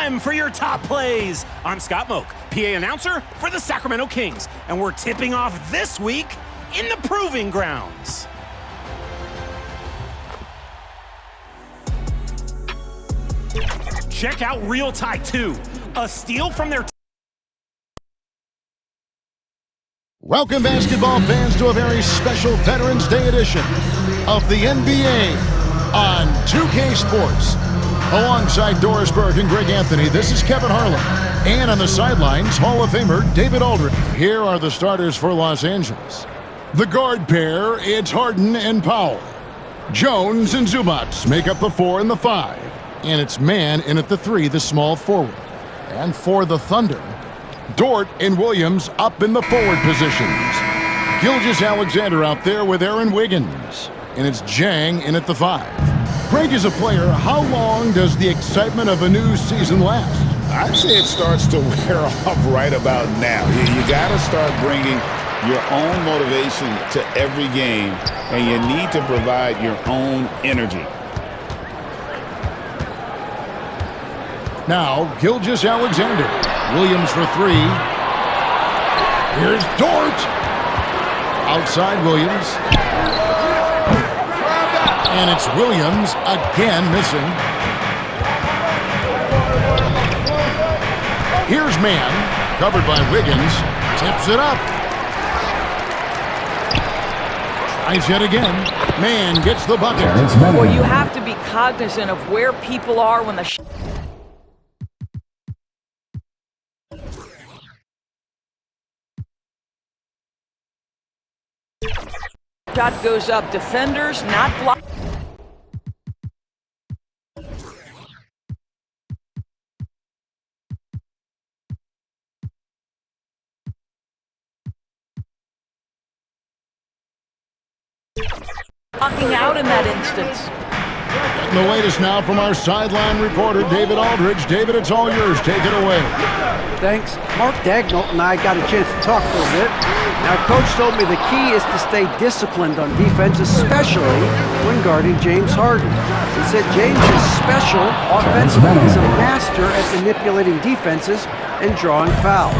time for your top plays. I'm Scott Moak, PA announcer for the Sacramento Kings, and we're tipping off this week in the Proving Grounds. Check out Real Tie 2, a steal from their... Welcome, basketball fans, to a very special Veterans Day edition of the NBA on 2K Sports. Alongside Doris Burke and Greg Anthony, this is Kevin Harlan. And on the sidelines, Hall of Famer David Aldridge. Here are the starters for Los Angeles. The guard pair, it's Harden and Powell. Jones and Zubac make up the 4 and the 5. And it's Mann in at the 3, the small forward. And for the Thunder, Dort and Williams up in the forward positions. Gilgeous-Alexander out there with Aaron Wiggins. And it's Jang in at the 5. Greg, is a player, how long does the excitement of a new season last? I'd say it starts to wear off right about now. You got to start bringing your own motivation to every game, and you need to provide your own energy. Now, Gilgeous-Alexander. Williams for 3. Here's Dort. Outside Williams. And it's Williams again missing. Here's Mann, covered by Wiggins. Tips it up. Tries yet again. Mann gets the bucket. Well, you have to be cognizant of where people are when the shot goes up. Defenders not blocked. Blocking out in that instance. Getting the latest now from our sideline reporter, David Aldridge. David, it's all yours. Take it away. Thanks. Mark Daigneault and I got a chance to talk for a bit. Now, Coach told me the key is to stay disciplined on defense, especially when guarding James Harden. He said James is special offensively. He's a master at manipulating defenses and drawing fouls.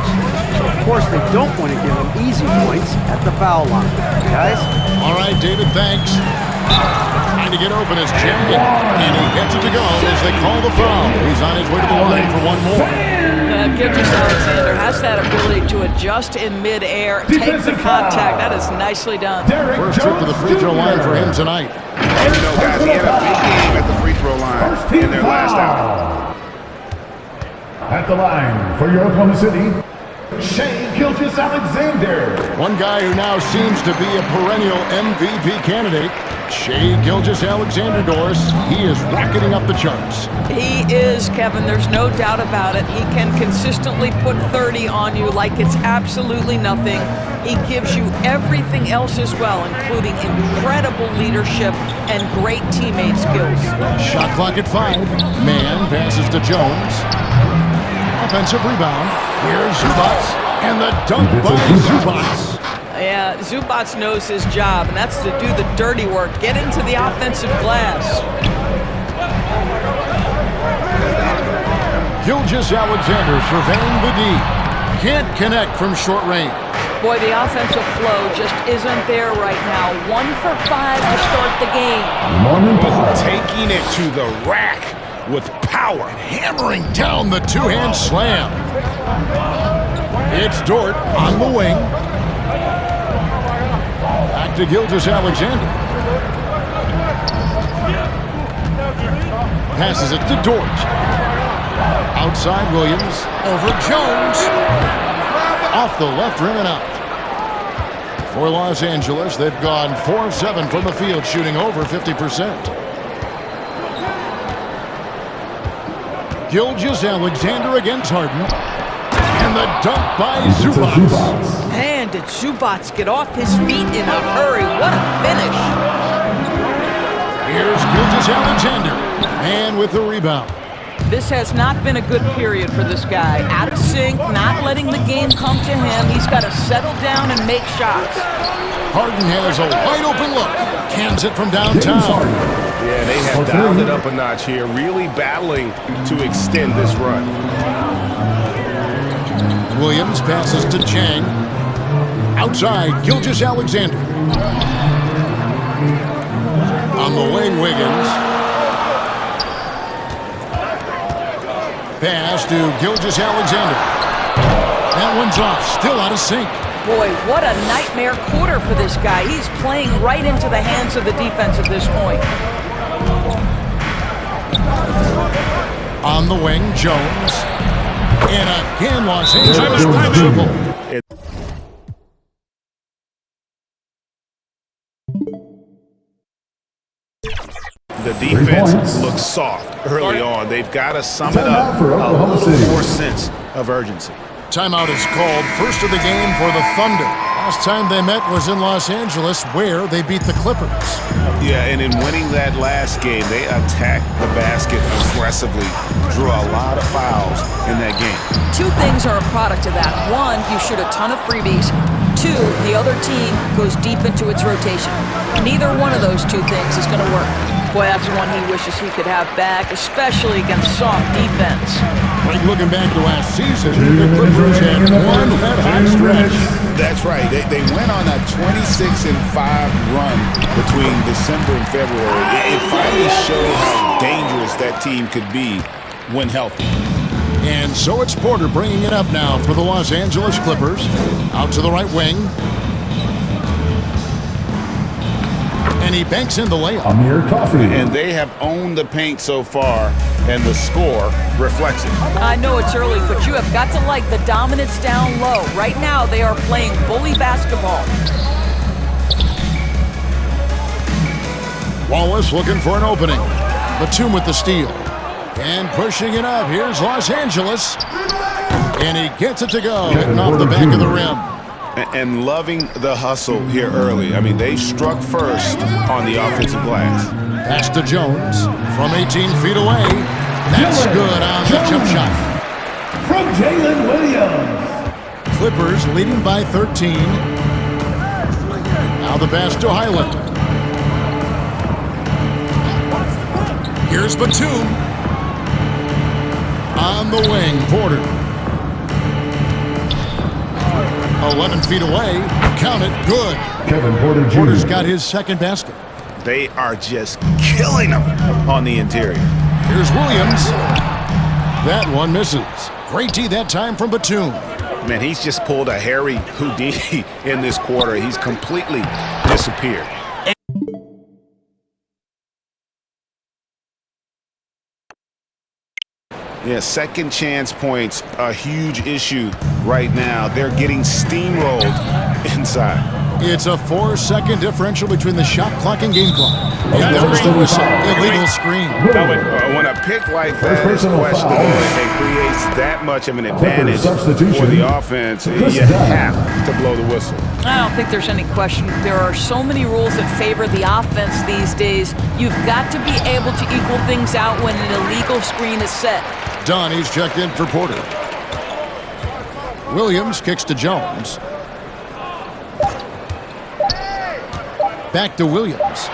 So, of course, they don't want to give him easy points at the foul line. Guys? All right, David, thanks. Trying to get open is Jang, and he gets it to go as they call the foul. He's on his way to the line for one more. Gilgeous-Alexander has that ability to adjust in midair, take the contact. That is nicely done. First trip to the free throw line for him tonight. And you know, guys, he had a big game at the free throw line in their last outing. At the line for your Oklahoma City, Shai Gilgeous-Alexander. One guy who now seems to be a perennial MVP candidate, Shai Gilgeous-Alexander, Doris. He is rocketing up the charts. He is, Kevin. There's no doubt about it. He can consistently put 30 on you like it's absolutely nothing. He gives you everything else as well, including incredible leadership and great teammate skills. Shot clock at 5. Mann passes to Jones. Offensive rebound. Here's Zubac, and the dunk by Zubac. Yeah, Zubac knows his job, and that's to do the dirty work. Get into the offensive glass. Gilgeous-Alexander surveying the D. Can't connect from short range. Boy, the offensive flow just isn't there right now. 1 for 5 to start the game. Taking it to the rack with power. Hammering down the two-hand slam. It's Dort on the wing. Back to Gilgeous-Alexander. Passes it to Dort. Outside Williams. Over Jones. Off the left rim and out. For Los Angeles, they've gone 4 of 7 from the field, shooting over 50%. Gilgeous-Alexander against Harden. And the dunk by Zubac. And did Zubac get off his feet in a hurry? What a finish. Here's Gilgeous-Alexander. And with the rebound. This has not been a good period for this guy. Out of sync, not letting the game come to him. He's got to settle down and make shots. Harden has a wide open look. Cans it from downtown. Yeah, they have dialed it up a notch here, really battling to extend this run. Williams passes to Chang. Outside, Gilgeous-Alexander. On the wing, Wiggins. Pass to Gilgeous-Alexander. That one's off, still out of sync. Boy, what a nightmare quarter for this guy. He's playing right into the hands of the defense at this point. On the wing, Jones. And again, Los Angeles with a triple. The defense looks soft early on. They've got to sum it up for Oklahoma a little City. more sense of urgency. Timeout is called, first of the game for the Thunder. Last time they met was in Los Angeles, where they beat the Clippers. Yeah, and in winning that last game, they attacked the basket aggressively, drew a lot of fouls in that game. Two things are a product of that. One, you shoot a ton of freebies. Two, the other team goes deep into its rotation. Neither one of those two things is going to work. Boy, that's one he wishes he could have back, especially against soft defense. Like looking back to last season, the Clippers had one that hot stretch. That's right. They went on a 26-5 run between December and February. It finally showed how dangerous that team could be when healthy. And so it's Porter bringing it up now for the Los Angeles Clippers. Out to the right wing. And he banks in the layup. Amir Coffey. And they have owned the paint so far, and the score reflects it. I know it's early, but you have got to like the dominance down low. Right now, they are playing bully basketball. Wallace looking for an opening. Batum with the steal. And pushing it up. Here's Los Angeles. And he gets it to go. Hitting off the back of the rim. And loving the hustle here early. I mean, they struck first on the offensive glass. Pass to Jones from 18 feet away. That's good on the jump shot. From Jalen Williams. Clippers leading by 13. Now the pass to Highland. Here's Batum. On the wing, Porter. 11 feet away. Count it. Good. Kevin Porter Jr. Porter's got his second basket. They are just killing them on the interior. Here's Williams. That one misses. Great D that time from Batum. Man, he's just pulled a Harry Houdini in this quarter. He's completely disappeared. Yeah, second chance points, a huge issue right now. They're getting steamrolled inside. It's a 4-second differential between the shot clock and game clock. And there's the whistle. Illegal screen. When a pick like that is questionable and creates that much of an advantage for the offense, you have to blow the whistle. I don't think there's any question. There are so many rules that favor the offense these days. You've got to be able to equal things out when an illegal screen is set. Donnie's checked in for Porter. Williams kicks to Jones. Back to Williams.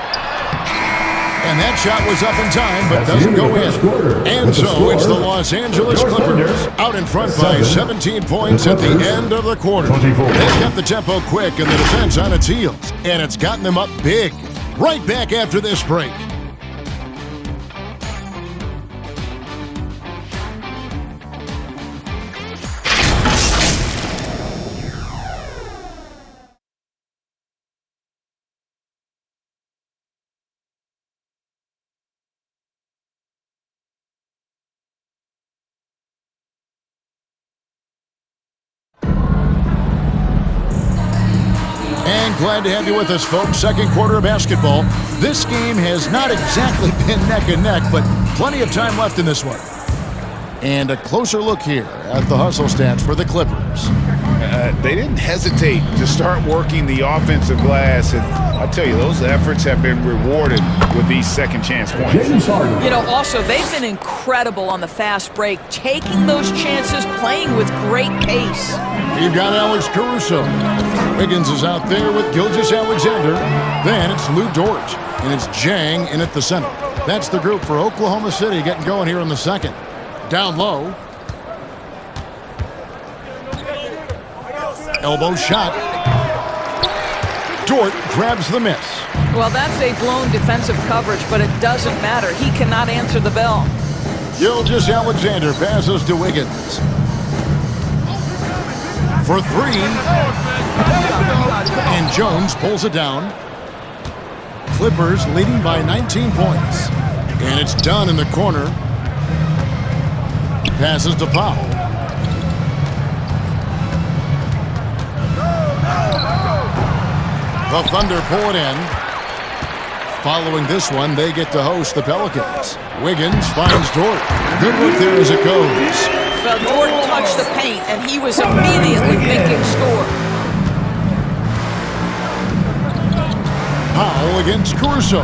And that shot was up in time, but doesn't go in. And so it's the Los Angeles Clippers out in front by 17 points at the end of the quarter. They've kept the tempo quick and the defense on its heels. And it's gotten them up big. Right back after this break. And glad to have you with us, folks. Second quarter of basketball. This game has not exactly been neck and neck, but plenty of time left in this one. And a closer look here at the hustle stats for the Clippers. They didn't hesitate to start working the offensive glass, and I'll tell you, those efforts have been rewarded with these second chance points. You know, also, they've been incredible on the fast break, taking those chances, playing with great pace. You've got Alex Caruso. Wiggins is out there with Gilgeous-Alexander. Then it's Lou Dort, and it's Jang in at the center. That's the group for Oklahoma City getting going here in the second. Down low. Elbow shot. Dort grabs the miss. Well, that's a blown defensive coverage, but it doesn't matter. He cannot answer the bell. Gilgeous-Alexander passes to Wiggins. For three. And Jones pulls it down. Clippers leading by 19 points. And it's done in the corner. Passes to Powell. The Thunder pull it in. Following this one, they get to host the Pelicans. Wiggins finds Dort. Good look there as it goes. Well, Dort touched the paint, and he was immediately thinking score. Powell against Caruso.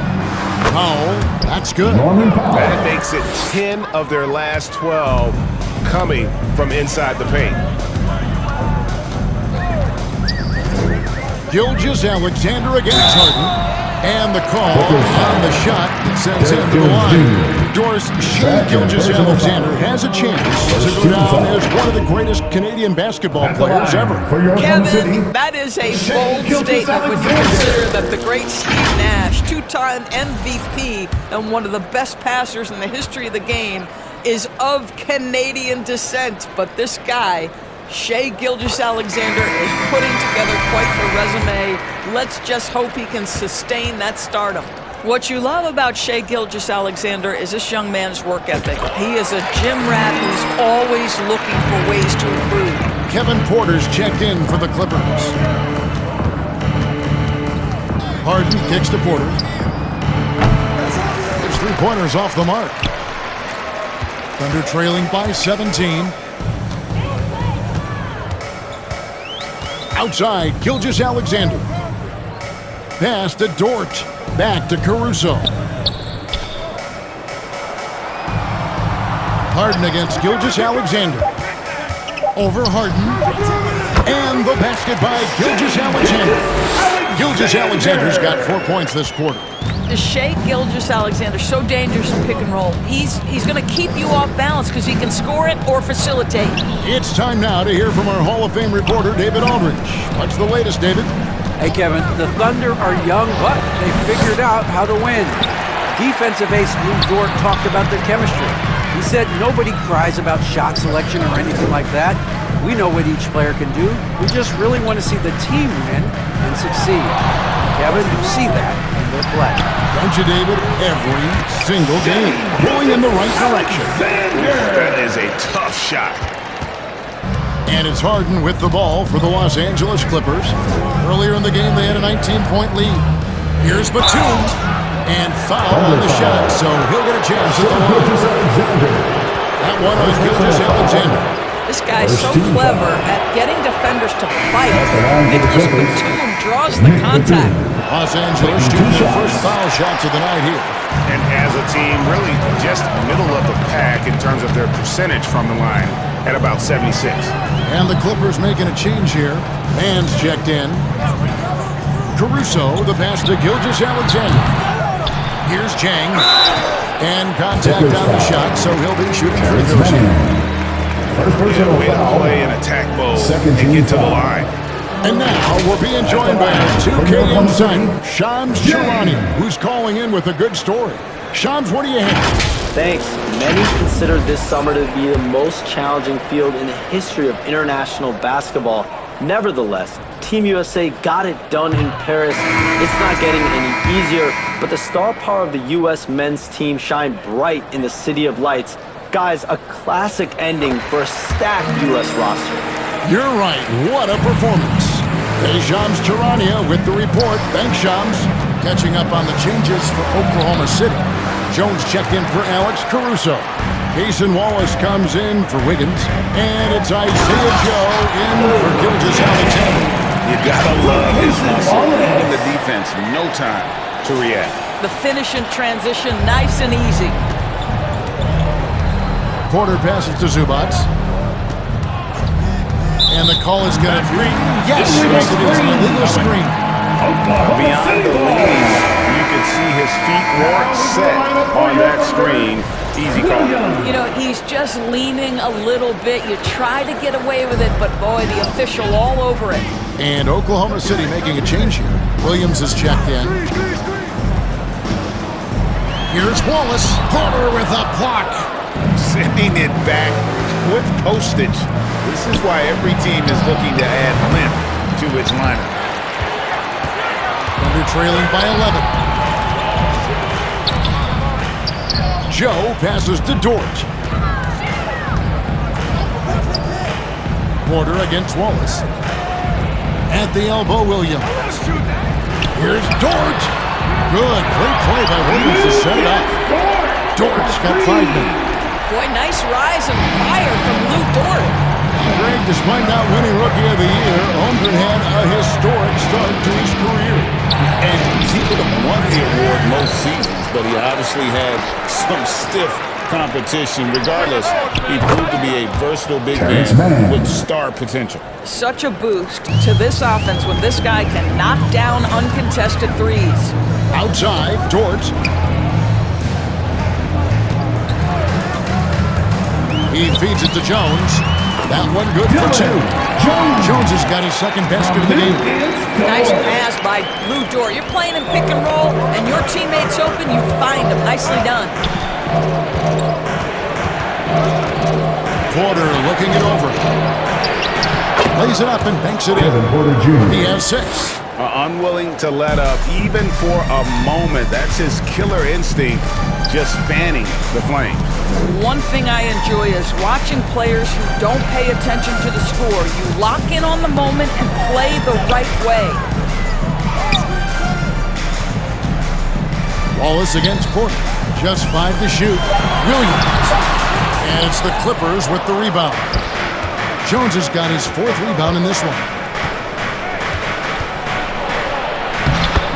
Powell, that's good. That makes it 10 of their last 12 coming from inside the paint. Gilgeous-Alexander against Harden. And the call on the shot that sends him to the line. Doris, Shai Gilgeous-Alexander has a chance to go down as one of the greatest Canadian basketball players ever. Kevin, that is a bold statement when you consider that the great Steve Nash, two-time MVP and one of the best passers in the history of the game, is of Canadian descent. But this guy, Shai Gilgeous-Alexander, is putting together quite the resume. Let's just hope he can sustain that stardom. What you love about Shai Gilgeous-Alexander is this young man's work ethic. He is a gym rat who's always looking for ways to improve. Kevin Porter's checked in for the Clippers. Harden kicks to Porter. His three-pointers off the mark. Thunder trailing by 17. Outside, Gilgeous-Alexander. Pass to Dort. Back to Caruso. Harden against Gilgeous-Alexander. Over Harden. And the basket by Gilgeous-Alexander. Gilgeous-Alexander's got 4 points this quarter. Shai Gilgeous-Alexander, so dangerous in pick and roll. He's going to keep you off balance because he can score it or facilitate. It's time now to hear from our Hall of Fame reporter, David Aldridge. What's the latest, David? Hey, Kevin, the Thunder are young, but they figured out how to win. Defensive ace Lou Dort talked about their chemistry. He said nobody cries about shot selection or anything like that. We know what each player can do. We just really want to see the team win and succeed. Kevin, you see that in their play. Don't you, David? Every single game. Going in the right direction. That is a tough shot. And it's Harden with the ball for the Los Angeles Clippers. Earlier in the game, they had a 19-point lead. Here's Batum. And foul on the shot, so he'll get a chance at the line. That one on Gilgeous-Alexander. This guy's so clever at getting defenders to fight. Nicholas Batum draws the contact. Los Angeles shooting their first foul shots of the night here. And as a team, really just middle of the pack in terms of their percentage from the line at about 76. And the Clippers making a change here. Man's checked in. Caruso, the pass to Gilgeous-Alexander. Here's Chang. And contact on the shot, so he'll be shooting free throws here. Way to play in attack mode and get to the line. And now we're being joined by our 2K insider, Shams Charania, who's calling in with a good story. Shams, what do you have? Thanks. Many consider this summer to be the most challenging field in the history of international basketball. Nevertheless, Team USA got it done in Paris. It's not getting any easier, but the star power of the U.S. men's team shined bright in the City of Lights. Guys, a classic ending for a stacked U.S. roster. You're right. What a performance. Hey, Shams Charania with the report. Thanks, Shams. Catching up on the changes for Oklahoma City. Jones checked in for Alex Caruso. Cason Wallace comes in for Wiggins, and it's Isaiah Joe in for Gilgeous-Alexander. You gotta love his hustle. Giving the defense no time to react. The finish in transition, nice and easy. Porter passes to Zubac. And the call is going to be... Yes, it is an illegal screen. Beyond the lead, you can see his feet weren't set on that screen. Easy call. You know, he's just leaning a little bit. You try to get away with it, but boy, the official all over it. And Oklahoma City making a change here. Williams is checked in. Here's Wallace. Porter with a block. Sending it back with postage. This is why every team is looking to add length to its lineup. Under trailing by 11. Joe passes to Dort. Porter against Wallace. At the elbow, Williams. Here's Dort. Good. Great play by Williams to set it up. Dort's got 5 minutes. Boy, nice rise and fire from Lou Dort. Greg, despite not winning Rookie of the Year, Holmgren had a historic start to his career. And he would have won the award most seasons, but he obviously had some stiff competition. Regardless, he proved to be a versatile big man with star potential. Such a boost to this offense when this guy can knock down uncontested threes. Outside, Dort. He feeds it to Jones. That one good for 2. Jones has got his second basket of the game. Nice pass by Lou Dort. You're playing in pick and roll, and your teammate's open, you find him. Nicely done. Porter looking it over. Lays it up and banks it in. He has 6. Unwilling to let up even for a moment. That's his killer instinct, just fanning the flame. One thing I enjoy is watching players who don't pay attention to the score. You lock in on the moment and play the right way. Wallace against Porter. Just 5 to shoot. Williams. And it's the Clippers with the rebound. Jones has got his 4th rebound in this one.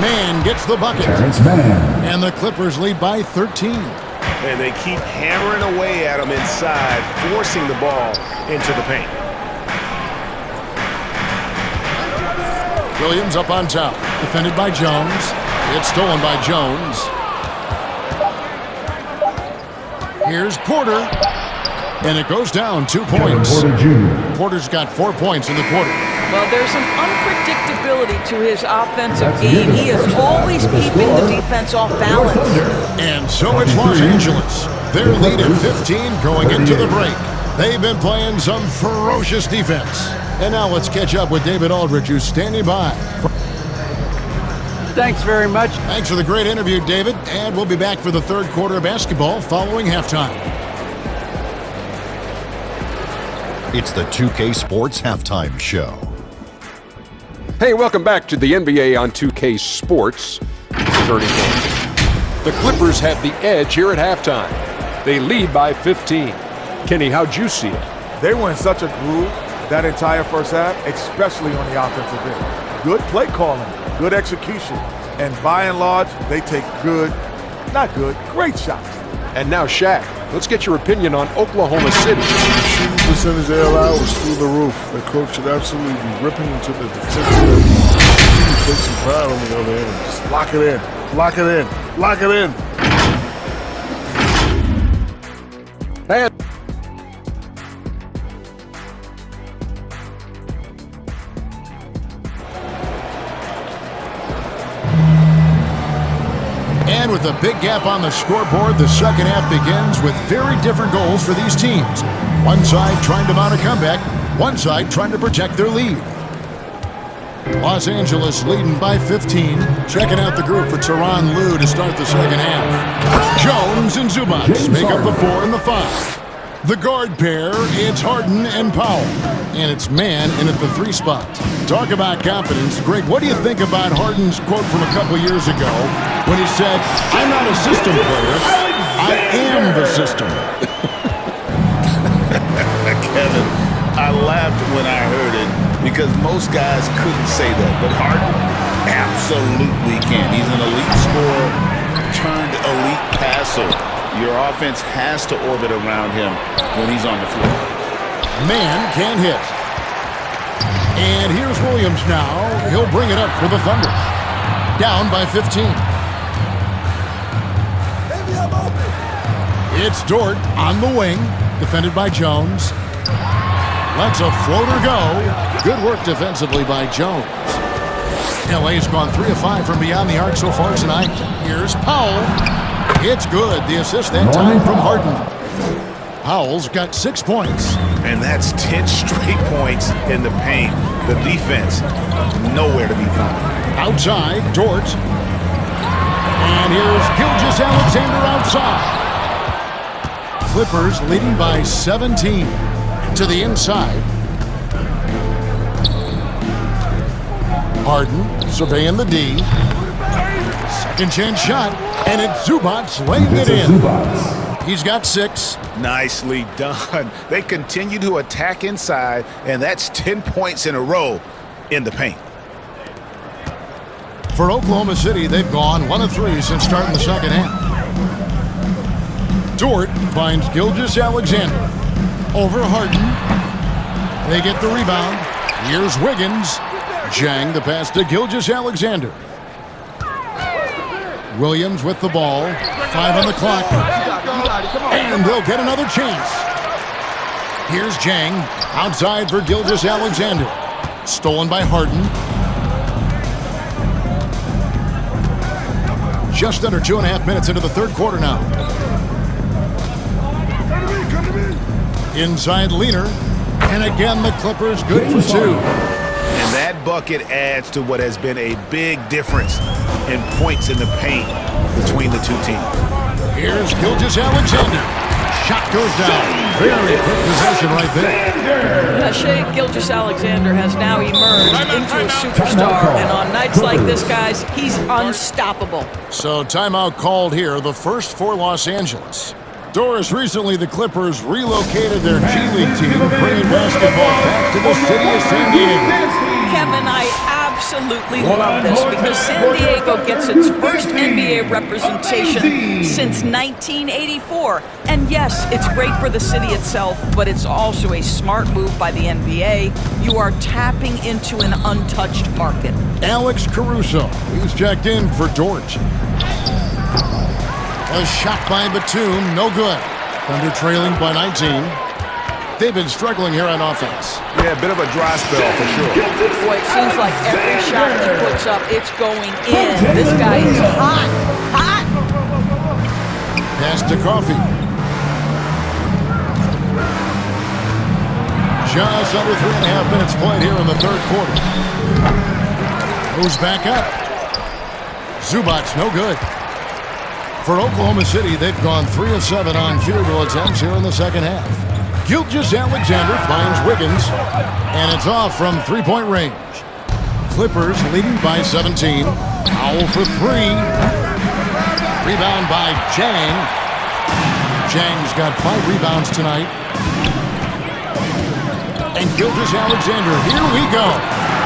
Mann gets the bucket. And the Clippers lead by 13. And they keep hammering away at him inside, forcing the ball into the paint. Williams up on top. Defended by Jones. It's stolen by Jones. Here's Porter. And it goes down 2 points. Porter's got 4 points in the quarter. Well, there's an unpredictability to his offensive game. He is always keeping the defense off balance. And so it's Los Angeles. Their lead at 15 going into the break. They've been playing some ferocious defense. And now let's catch up with David Aldridge, who's standing by. Thanks very much. Thanks for the great interview, David. And we'll be back for the 3rd quarter of basketball following halftime. It's the 2K Sports Halftime Show. Hey, welcome back to the NBA on 2K Sports. This is Ernie Jones. The Clippers have the edge here at halftime. They lead by 15. Kenny, how'd you see it? They were in such a groove that entire first half, especially on the offensive end. Good play calling, good execution, and by and large, they take great shots. And now, Shaq, let's get your opinion on Oklahoma City. Shooting percentage they allowed was through the roof. The coach should absolutely be ripping into the defensive end. Take some pride on the other end. Just lock it in. Lock it in. Lock it in. And And with a big gap on the scoreboard, the second half begins with very different goals for these teams. One side trying to mount a comeback, one side trying to protect their lead. Los Angeles leading by 15. Checking out the group for Tyronn Lue to start the second half. Jones and Zubac make up the 4 and the 5. The guard pair, it's Harden and Powell. And it's Mann in at the 3 spot. Talk about confidence. Greg, what do you think about Harden's quote from a couple years ago when he said, "I'm not a system player, I am the system"? laughed when I heard it because most guys couldn't say that, but Harden absolutely can. He's an elite scorer turned elite passer. Your offense has to orbit around him when he's on the floor. Man can't hit. And here's Williams now. He'll bring it up for the Thunder. Down by 15. It's Dort on the wing, defended by Jones. Lets a floater go. Good work defensively by Jones. LA's gone 3 of 5 from beyond the arc so far tonight. Here's Powell. It's good. The assist that time from Harden. Powell's got 6 points. And that's 10 straight points in the paint. The defense, nowhere to be found. Outside, Dort. And here's Gilgeous-Alexander outside. Clippers leading by 17. To the inside. Harden surveying the D. Second chance shot. And it's Zubats laying it in. He's got 6. Nicely done. They continue to attack inside, and that's 10 points in a row in the paint. For Oklahoma City, they've gone 1 of 3 since starting the second half. Dort finds Gilgeous-Alexander. Over Harden. They get the rebound. Here's Wiggins. Jang the pass to Gilgeous-Alexander. Williams with the ball. 5 on the clock. And they'll get another chance. Here's Jang. Outside for Gilgeous-Alexander. Stolen by Harden. Just under 2.5 minutes into the third quarter now. Inside Leaner. And again, the Clippers good for 2. And that bucket adds to what has been a big difference in points in the paint between the two teams. Here's Gilgeous-Alexander. Shot goes down. Very quick possession right there. Shai Gilgeous-Alexander has now emerged into a superstar, and on nights like this, guys, he's unstoppable. So timeout called here, the first for Los Angeles. Doris, recently the Clippers relocated their G League team, bringing basketball back to the city of San Diego. Kevin, I absolutely love this because San Diego gets its first NBA representation since 1984. And yes, it's great for the city itself, but it's also a smart move by the NBA. You are tapping into an untouched market. Alex Caruso, he's checked in for Dort. A shot by Batum, no good. Thunder trailing by 19. They've been struggling here on offense. Yeah, a bit of a dry spell for sure. Boy, it seems like every shot he puts up, it's going in. This guy is hot, hot. Pass to Coffee. Just under 3.5 minutes played here in the third quarter. Goes back up. Zubats, no good. For Oklahoma City, they've gone 3 of 7 on field goal attempts here in the second half. Gilgeous-Alexander finds Wiggins, and it's off from 3-point range. Clippers leading by 17. Powell for 3. Rebound by Jang. Jang's got 5 rebounds tonight. And Gilgeous-Alexander, here we go.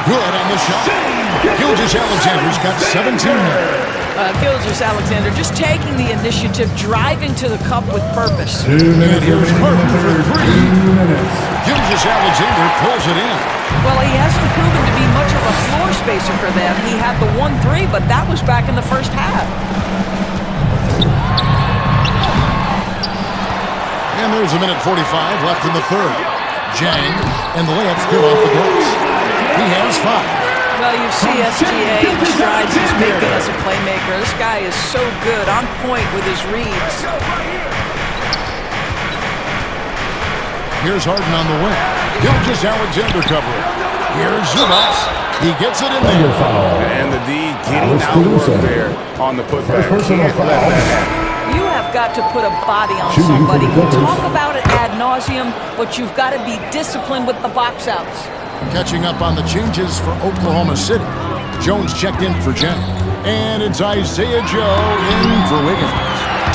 Good on the shot. Gilgeous-Alexander's got 17 now. Gilgeous-Alexander just taking the initiative, driving to the cup with purpose. And here's Harden for 3. Gilgeous-Alexander pulls it in. Well, he hasn't proven to be much of a floor spacer for them. He had the 1-3, but that was back in the first half. And there's a minute 45 left in the third. Jang, and the layup's good off the glass. He has 5. Well, you see SGA and the strides he's making as a playmaker. This guy is so good, on point with his reads. Here's Harden on the wing. Gilgeous-Alexander covering. Here's Zubats. He gets it in there. And the D getting outworked there on the putback. Can't let that happen. You have got to put a body on somebody. You talk about it ad nauseum, but you've got to be disciplined with the box outs. Catching up on the changes for Oklahoma City. Jones checked in for Jang. And it's Isaiah Joe in for Wiggins.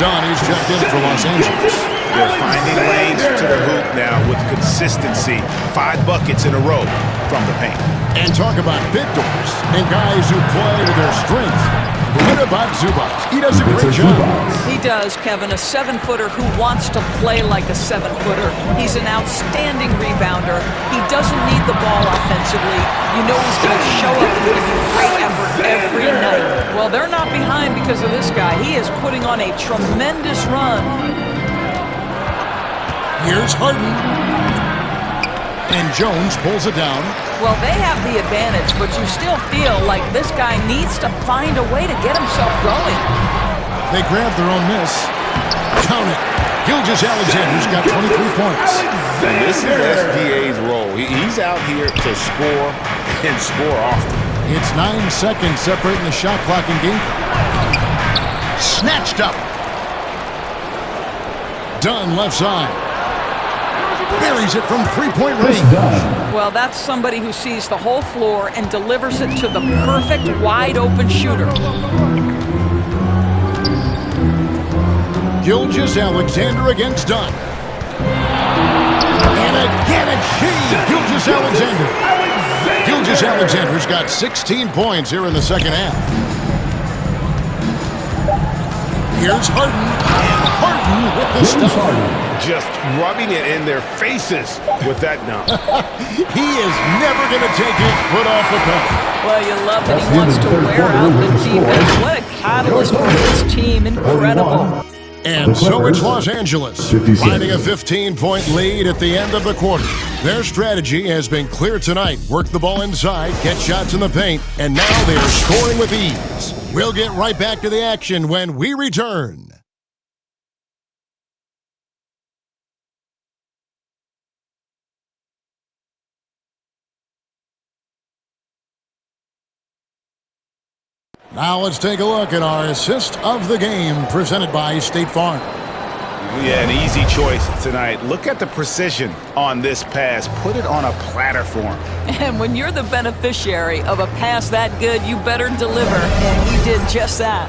Donnie's checked in for Los Angeles. They're finding lanes to the hoop now with consistency. 5 buckets in a row from the paint. And talk about victors and guys who play to their strengths. What about Zubac? He does a great job. He does, Kevin. A 7-footer who wants to play like a 7-footer. He's an outstanding rebounder. He doesn't need the ball offensively. You know he's going to show up and give you great effort every night. Well, they're not behind because of this guy. He is putting on a tremendous run. Here's Harden. And Jones pulls it down. Well, they have the advantage, but you still feel like this guy needs to find a way to get himself going. They grab their own miss. Count it. Gilgeous-Alexander's got 23 points. And this is SGA's role. He's out here to score and score often. It's 9 seconds separating the shot clock and game. Snatched up. Dunn left side. Buries it from 3-point range. Well, that's somebody who sees the whole floor and delivers it to the perfect wide-open shooter. Gilgeous-Alexander against Dunn. And again achieved. Gilgeous-Alexander. Gilgeous-Alexander's got 16 points here in the second half. Here's Harden. And Harden with the stuff. Just rubbing it in their faces with that dunk. He is never going to take his foot off the pedal. Well, you love that he wants to wear out the defense. What a catalyst for his team. Incredible. And so it's Los Angeles, finding a 15-point lead at the end of the quarter. Their strategy has been clear tonight. Work the ball inside, get shots in the paint, and now they are scoring with ease. We'll get right back to the action when we return. Now let's take a look at our assist of the game presented by State Farm. Yeah, an easy choice tonight. Look at the precision on this pass. Put it on a platter for him. And when you're the beneficiary of a pass that good, you better deliver. And he did just that.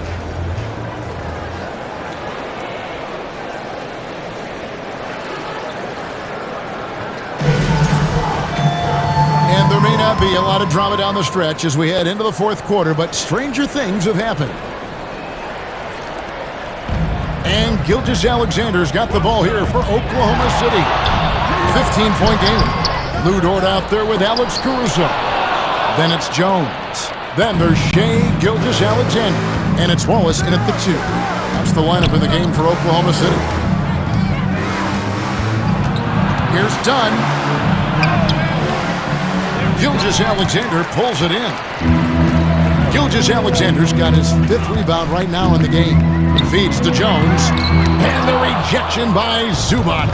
And there may not be a lot of drama down the stretch as we head into the fourth quarter, but stranger things have happened. And Gilgeous-Alexander's got the ball here for Oklahoma City. 15-point game. Lou Dort out there with Alex Caruso. Then it's Jones. Then there's Shea Gilgeous-Alexander. And it's Wallace in at the 2. That's the lineup in the game for Oklahoma City. Here's Dunn. Gilgeous-Alexander pulls it in. Gilgeous-Alexander's got his 5th rebound right now in the game. Feeds to Jones. And the rejection by Zubac.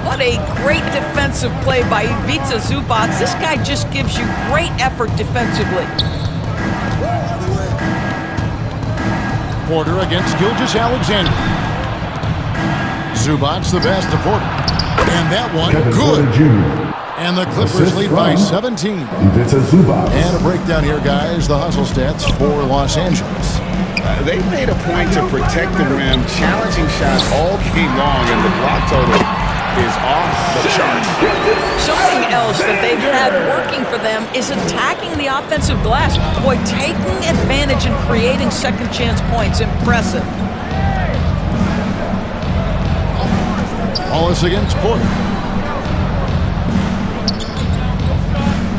What a great defensive play by Ivica Zubac. This guy just gives you great effort defensively. Porter against Gilgeous-Alexander. Zubac the best to Porter. And that one, good. And the Clippers lead by 17. And a breakdown here, guys. The hustle stats for Los Angeles. They made a point to protect the rim, challenging shots all game long, and the block total is off the charts. Something else that they've had working for them is attacking the offensive glass. Boy, taking advantage and creating second chance points. Impressive. Wallace against Porter.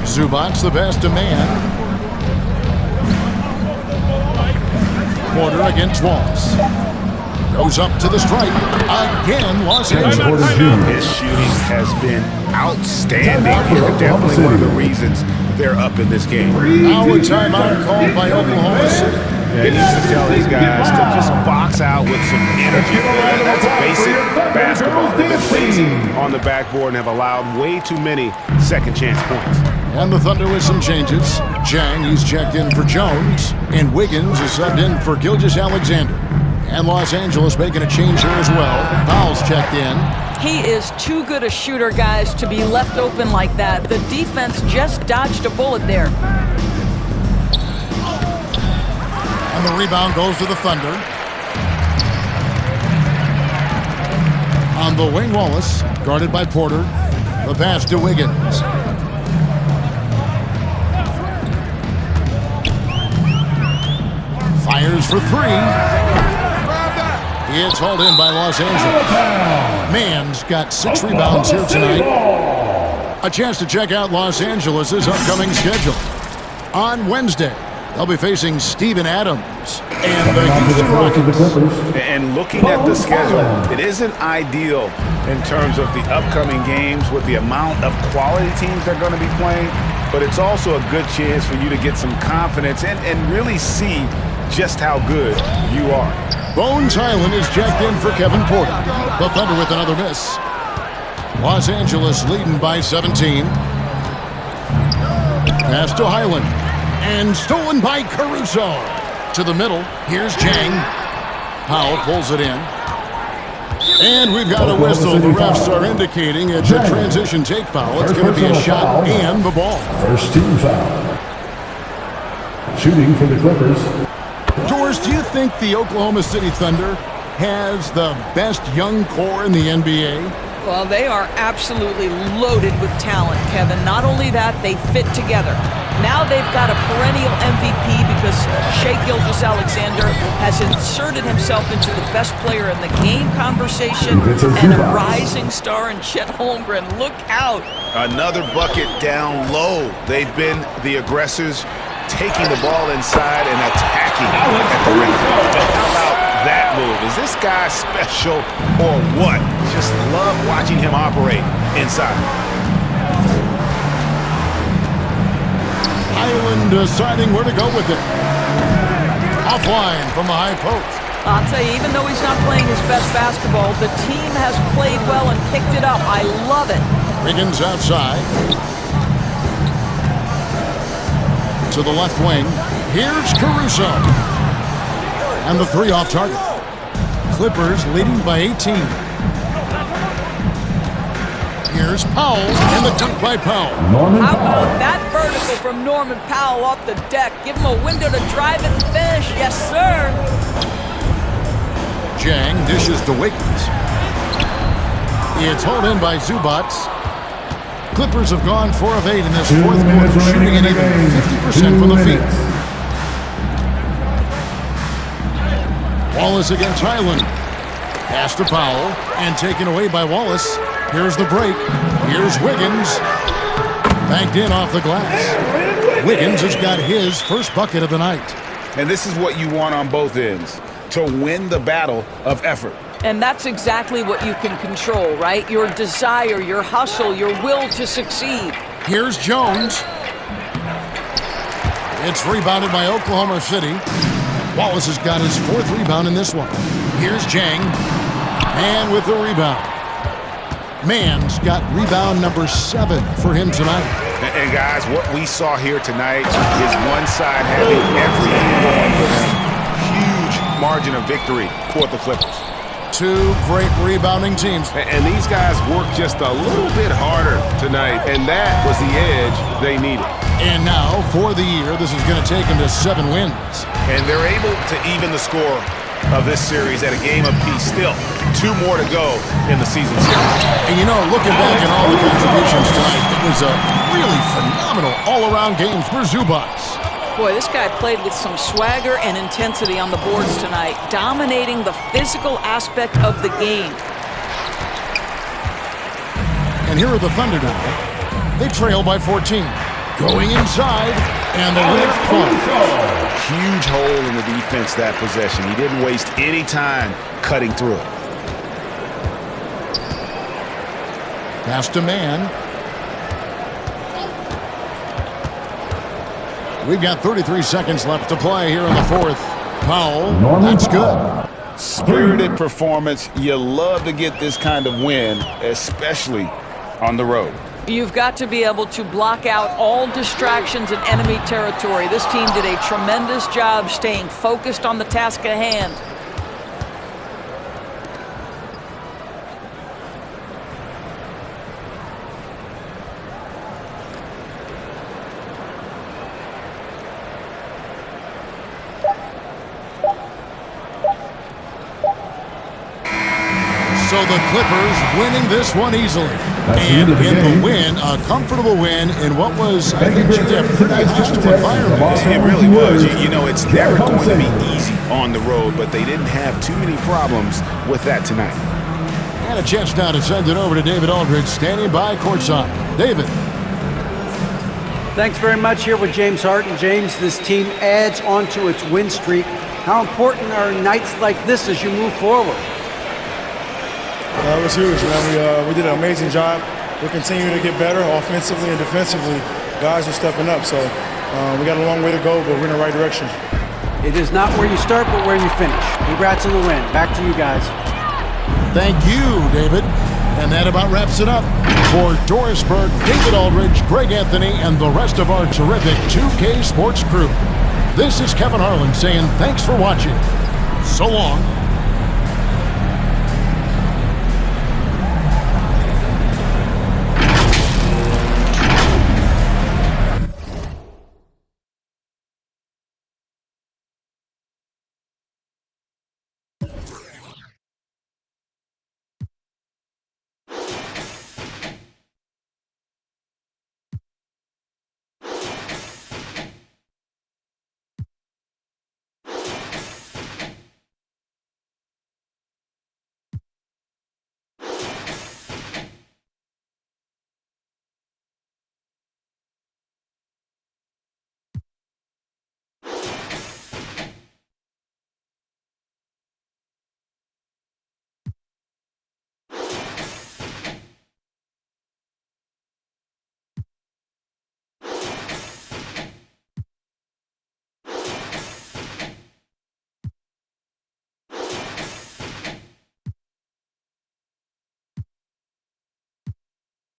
Zubac the best to man. Porter against Wallace. Goes up to the stripe. Again, Los Angeles. His shooting has been outstanding. Definitely one of the reasons they're up in this game. Now a timeout called by Oklahoma City. Yeah, he needs to tell these guys to just box out with some energy. That's basic basketball. They've been lazy on the backboard and have allowed way too many second chance points. And the Thunder with some changes. Jang, he's checked in for Jones. And Wiggins is subbed in for Gilgeous-Alexander. And Los Angeles making a change here as well. Powell's checked in. He is too good a shooter, guys, to be left open like that. The defense just dodged a bullet there. And the rebound goes to the Thunder. On the wing, Wallace, guarded by Porter. The pass to Wiggins. Fires for three. It's hauled in by Los Angeles. Mann's got 6 rebounds here tonight. A chance to check out Los Angeles' upcoming schedule. On Wednesday, they'll be facing Steven Adams and the Houston Rockets. And looking at the schedule, it isn't ideal in terms of the upcoming games with the amount of quality teams they're going to be playing, but it's also a good chance for you to get some confidence and really see just how good you are. Bones Highland is jacked in for Kevin Porter. The Thunder with another miss. Los Angeles leading by 17. Pass to Highland. And stolen by Caruso. To the middle. Here's Jang. Powell pulls it in. And we've got a whistle. The refs are indicating it's a transition take foul. It's going to be a shot and the ball. First team foul. Shooting for the Clippers. George, do you think the Oklahoma City Thunder has the best young core in the NBA? Well, they are absolutely loaded with talent, Kevin. Not only that, they fit together. Now they've got a perennial MVP because Shai Gilgeous-Alexander has inserted himself into the best player in the game conversation and a rising star in Chet Holmgren. Look out. Another bucket down low. They've been the aggressors, taking the ball inside and attacking at the rim. How about that move? Is this guy special or what? Just love watching him operate inside. Highland deciding where to go with it. Offline from the high post. I'll tell you, even though he's not playing his best basketball, the team has played well and picked it up. I love it. Wiggins outside. To the left wing. Here's Caruso. And the 3 off target. Clippers leading by 18. Here's Powell and the dunk by Powell. How about that vertical from Norman Powell off the deck? Give him a window to drive it and finish. Yes, sir. Jang dishes to Wiggins. It's hauled in by Zubac. Clippers have gone 4 of 8 in this fourth quarter, shooting at even 50% from the field. Wallace against Highland. Pass to Powell and taken away by Wallace. Here's the break. Here's Wiggins. Banked in off the glass. Wiggins has got his first bucket of the night. And this is what you want on both ends, to win the battle of effort. And that's exactly what you can control, right? Your desire, your hustle, your will to succeed. Here's Jones. It's rebounded by Oklahoma City. Wallace has got his 4th rebound in this one. Here's Jang. And with the rebound. Mann's got rebound number 7 for him tonight. And guys, what we saw here tonight is one side having everything going for them. Huge margin of victory for the Clippers. 2 great rebounding teams. And these guys worked just a little bit harder tonight, and that was the edge they needed. And now, for the year, this is going to take them to 7 wins. And they're able to even the score of this series at a game apiece. Still, 2 more to go in the season series. And you know, looking back at all the contributions tonight, it was a really phenomenal all-around game for Zubac. Boy, this guy played with some swagger and intensity on the boards tonight, dominating the physical aspect of the game. And here are the Thunder now. They trail by 14. Going inside, and the lift falls. Huge hole in the defense that possession. He didn't waste any time cutting through it. Pass to Mann. We've got 33 seconds left to play here in the 4th. Powell, that's good. Spirited performance. You love to get this kind of win, especially on the road. You've got to be able to block out all distractions in enemy territory. This team did a tremendous job staying focused on the task at hand. So So the Clippers winning this one easily. That's And the end of the in the game. win, a comfortable win in what was, I think, a pretty hostile environment. It really was. You know, it's never going to be easy on the road, but they didn't have too many problems with that tonight. And a chance now to send it over to David Aldridge, standing by courtside. David. Thanks very much here with James Harden. James, this team adds onto its win streak. How important are nights like this as you move forward? It was huge, man. We did an amazing job. We're continuing to get better offensively and defensively. Guys are stepping up, so we got a long way to go, but we're in the right direction. It is not where you start, but where you finish. Congrats on the win. Back to you guys. Thank you, David. And that about wraps it up. For Dorisburg, David Aldridge, Greg Anthony, and the rest of our terrific 2K Sports crew, this is Kevin Harlan saying thanks for watching. So long.